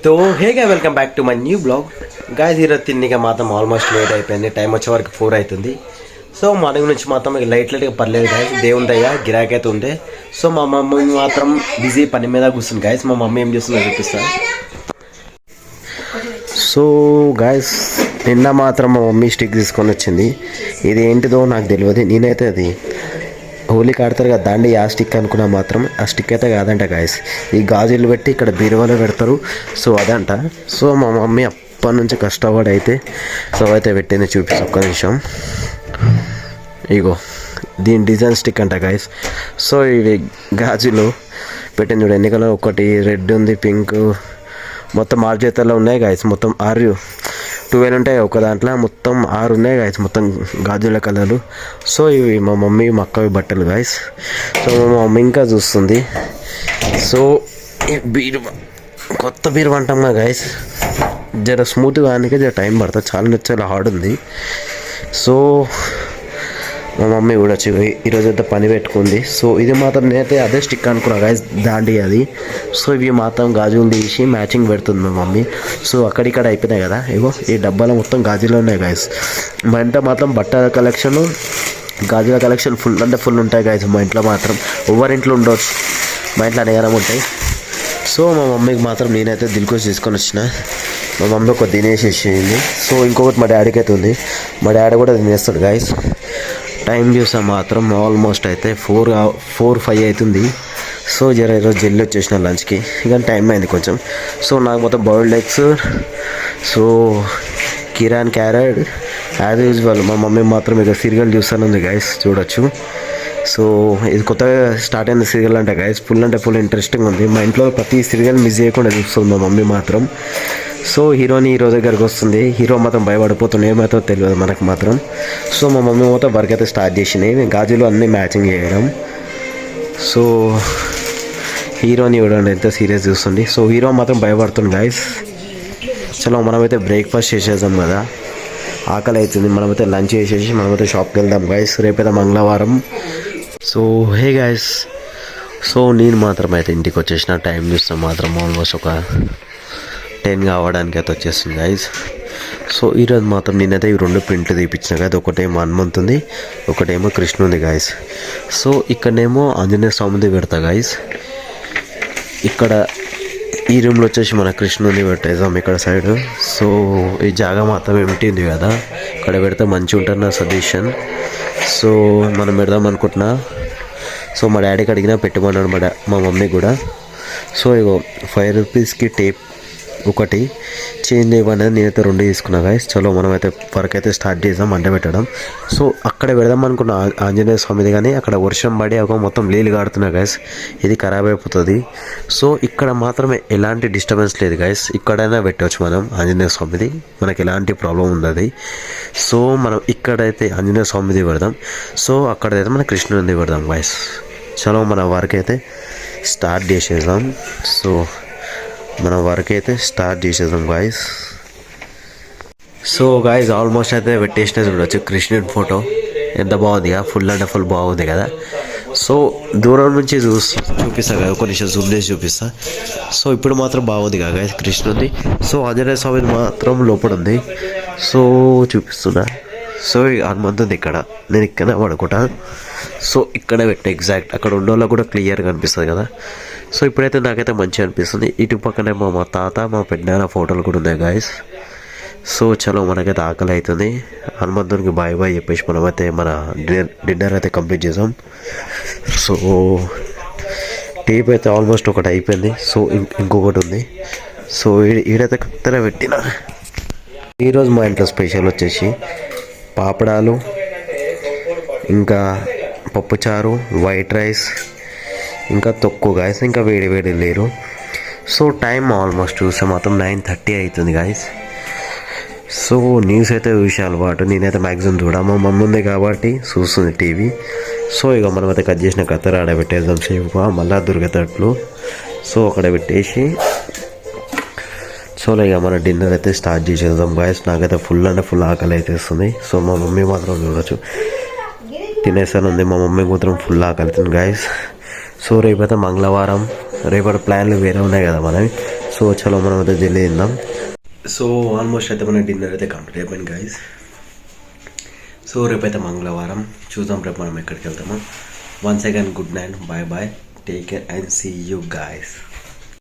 तो हे గా welcome back to my new blog guys. ఈరోజు తిండిగా మాత్రం ఆల్మోస్ట్ లేట్ అయిపోయింది. టైం వచ్చే వరకు 4 అవుతుంది. సో మార్నింగ్ నుంచి మాత్రం లైట్గా పర్లేదు గాయస్, దేవుని దయ గిరాకీ అయితే ఉంది. సో మా మమ్మీ మాత్రం బిజీ పని మీద కూర్చుంది గాయస్. మా మమ్మీ ఏం చేస్తుందో చూపిస్తాను. సో గాయస్, నిన్న మాత్రం మా మమ్మీ స్టిక్ తీసుకొని వచ్చింది. ఇది ఏంటిదో నాకు తెలియదు. నేనైతే అది హోలీకి ఆడతారు కదా దాండి, ఆ స్టిక్ అనుకున్నా. మాత్రం ఆ స్టిక్ అయితే కాదంట గాయస్. ఈ గాజులు పెట్టి ఇక్కడ బీరువాలో పెడతారు. సో అదంట. సో మా మమ్మీ అప్పటి నుంచి కష్టపడి అయితే పెట్టింది. చూపిస్తా ఒక్క నిమిషం. ఇగో దీని డిజైన్ స్టిక్ అంట గాయస్. సో ఇవి గాజులు పెట్టింది చూడు. ఎన్ని కలర్, ఒకటి రెడ్ ఉంది, పింక్, మొత్తం 6 జతల్లో ఉన్నాయి గాయస్. మొత్తం 12 ఉంటాయి ఒక దాంట్లో, మొత్తం 6 ఉన్నాయి గాయస్, మొత్తం గాజుల కలర్లు. సో ఇవి మా మమ్మీ మా అక్కవి బట్టలు గాయస్. సో మా మమ్మీ ఇంకా చూస్తుంది. సో బీరువా, కొత్త బీరువా అంటాం కదా గాయస్, జర స్మూత్గా కానీ జర టైం పడుతుంది. చాలా హార్డ్ ఉంది. సో మా మమ్మీ కూడా వచ్చి ఈరోజు అయితే పని పెట్టుకుంది. సో ఇది మాత్రం నేనైతే అదే స్టిక్ అనుకున్నా గాయస్, దాండి అది. సో ఇవి మాత్రం గాజులు తీసి మ్యాచింగ్ పెడుతుంది మా మమ్మీ. సో అక్కడిక్కడ అయిపోయినాయి కదా. ఇగో ఈ డబ్బాలో మొత్తం గాజులు ఉన్నాయి గాయస్. మా ఇంట్లో మాత్రం బట్టల కలెక్షన్, గాజుల కలెక్షన్ ఫుల్ ఉంటాయి గాయస్. మా ఇంట్లో మాత్రం ఎవరింట్లో ఉండవచ్చు, మా ఇంట్లో అనేకరం ఉంటాయి. సో మా మమ్మీకి మాత్రం నేనైతే దిల్కోష్ తీసుకొని వచ్చిన. మా మమ్మీ ఒక తినేసేసింది. సో ఇంకొకటి మా డాడీకి అయితే ఉంది. మా డాడీ కూడా తినేస్తాడు గాయస్. టైం చూసా మాత్రం ఆల్మోస్ట్ అయితే 4-5 అవుతుంది. సో ఈరోజు జల్లి వచ్చేసిన లంచ్కి, ఇక టైం అయింది కొంచెం. సో నాకు మొత్తం boiled eggs, so kirana carrot as usual. మా మమ్మీ మాత్రం ఇక సీరియల్ చూస్తానుంది గాయస్, చూడొచ్చు. సో ఇది కొత్తగా స్టార్ట్ అయిన సీరియల్ అంటే గాయస్, ఫుల్ ఇంట్రెస్టింగ్ ఉంది. మా ఇంట్లో ప్రతి సీరియల్ మిస్ చేయకుండా చూస్తుంది మా మమ్మీ మాత్రం. సో హీరో దగ్గరికి వస్తుంది. హీరో మాత్రం భయపడిపోతుంది, ఏమైతే తెలియదు మనకు మాత్రం. సో మా మమ్మీ మొత్తం వర్క్ అయితే స్టార్ట్ చేసినాయి, గాజులు అన్నీ మ్యాచింగ్ చేయడం. సో హీరోని చూడండి ఎంత సీరియస్ చూస్తుంది. సో హీరో మాత్రం భయపడుతుంది గాయస్. చలో మనమైతే బ్రేక్ఫాస్ట్ చేసేద్దాం కదా, ఆకలి అవుతుంది. మనమైతే లంచ్ చేసేసి మనమైతే షాప్కి వెళ్దాం గాయస్. రేపైతే మంగళవారం. సో హే గాయస్, సో నేను మాత్రం అయితే ఇంటికి వచ్చేసిన. టైం చూస్తే మాత్రం ఆల్మోస్ట్ ఒక 10 కావడానికి అయితే వచ్చేస్తుంది గాయస్. సో ఈరోజు మాత్రం నేనైతే ఈ 2 ప్రింట్లు తీపించిన కదా. ఒకటేమో హనుమంతుంది, ఒకటేమో కృష్ణుంది గాయస్. సో ఇక్కడనేమో ఆంజనేయ స్వామిది పెడతా గాయస్. ఇక్కడ ఈ రూమ్లో వచ్చేసి మన కృష్ణుని పెట్టేద్దాం ఇక్కడ సైడ్. సో ఈ జాగా మాత్రం ఎంటింది కదా, ఇక్కడ పెడితే మంచిగా ఉంటుంది నా సజెషన్. సో మనం పెడదాం అనుకుంటున్నా. సో మా డాడీకి అడిగినా పెట్టమన్నాడు మా మమ్మీ కూడా. సో ఇగో 5 రూపీస్కి టేప్ ఒకటి, చేంజ్ ఇవ్వనేది నేనైతే 2 తీసుకున్నా గాయస్. చలో మనమైతే వర్క్ అయితే స్టార్ట్ చేద్దాం, అంట పెట్టడం. సో అక్కడ పెడదాం అనుకున్న ఆంజనేయ స్వామిది, కానీ అక్కడ వర్షం పడి ఒక మొత్తం నీళ్ళు కాడుతున్నా గాయస్, ఇది ఖరాబ్ అయిపోతుంది. సో ఇక్కడ మాత్రమే ఎలాంటి డిస్టర్బెన్స్ లేదు గాయస్, ఇక్కడైనా పెట్టవచ్చు మనం ఆంజనేయ స్వామిది, మనకి ఎలాంటి ప్రాబ్లం ఉండదు. సో మనం ఇక్కడైతే ఆంజనేయ స్వామిది పెడదాం. సో అక్కడైతే మన కృష్ణునిది పెడదాం గాయస్. చలో మన వర్క్ అయితే స్టార్ట్ చేసేద్దాం. సో మన వర్క్ అయితే స్టార్ట్ చేసేద్దాం గాయస్. సో గాయస్ ఆల్మోస్ట్ అయితే పెట్టేసిన చూడవచ్చు కృష్ణుడి ఫోటో, ఎంత బాగుంది కదా, ఫుల్ అంటే ఫుల్ బాగుంది కదా. సో దూరం నుంచి చూపిస్తా కదా, ఒక నిమిషం జూమ్ చేసి చూపిస్తా. సో ఇప్పుడు మాత్రం బాగుంది కదా గాయస్ కృష్ణుడి. సో ఆంజనేయ స్వామి మాత్రం లోపల ఉంది. సో చూపిస్తున్నా. సో హనుమంతుంది ఇక్కడ, నేను ఇక్కడ పడుకుంటా. సో ఇక్కడ పెట్టిన ఎగ్జాక్ట్ అక్కడ ఉన్న వాళ్ళకి కూడా క్లియర్గా అనిపిస్తుంది కదా. సో ఇప్పుడైతే నాకైతే మంచిగా అనిపిస్తుంది. ఇటు పక్కనే మా తాత, మా పెద్దనాన్న ఫోటోలు కూడా ఉన్నాయి గాయస్. సో చలో మనకైతే ఆకలి అవుతుంది. హనుమంతునికి బాయ్ చెప్పేసి మనమైతే మన డిన్నర్ అయితే కంప్లీట్ చేసాం. సో టేప్ అయితే ఆల్మోస్ట్ ఒకటి అయిపోయింది. సో ఇంకొకటి ఉంది. సో ఈడైతే కరెక్ట్గా పెట్టిన. ఈరోజు మా ఇంట్లో స్పెషల్ వచ్చేసి పాపడాలు, ఇంకా పప్పుచారు, వైట్ రైస్, ఇంకా తొక్కు గాయస్, ఇంకా వేడి లేరు. సో టైం ఆల్మోస్ట్ చూస్తే మాత్రం 9:30 అవుతుంది గాయస్. సో న్యూస్ అయితే చూసే అలవాటు, నేనైతే మ్యాక్సిమం చూడా. మా మమ్మీ ఉంది కాబట్టి చూస్తుంది టీవీ. సో ఇక మనమైతే కట్ చేసిన కత్తెర ఆడ పెట్టేద్దాం సేపుగా, మళ్ళీ దొరికేటట్లు. సో అక్కడ పెట్టేసి సో ఇక మన డిన్నర్ అయితే స్టార్ట్ చేసేద్దాం గాయస్. నాకైతే ఫుల్ అంటే ఫుల్ ఆకలి అయితే వస్తుంది. సో మా మమ్మీ మాత్రం చూడొచ్చు తినేసానుంది, మా మమ్మీ మాత్రం ఫుల్ ఆకలి అవుతుంది గాయస్. సో రేపైతే మంగళవారం, రేపటి ప్లాన్లు వేరే ఉన్నాయి కదా మనవి. సో సో చలో మనం అయితే తెలియదాం. సో ఆల్మోస్ట్ అయితే మన డిన్నర్ అయితే కంప్లీట్ అయిపోయింది గైస్. సో రేపైతే మంగళవారం, చూద్దాం రేపు మనం ఎక్కడికి వెళ్తామో. Once again good night, bye bye, take care and see you guys.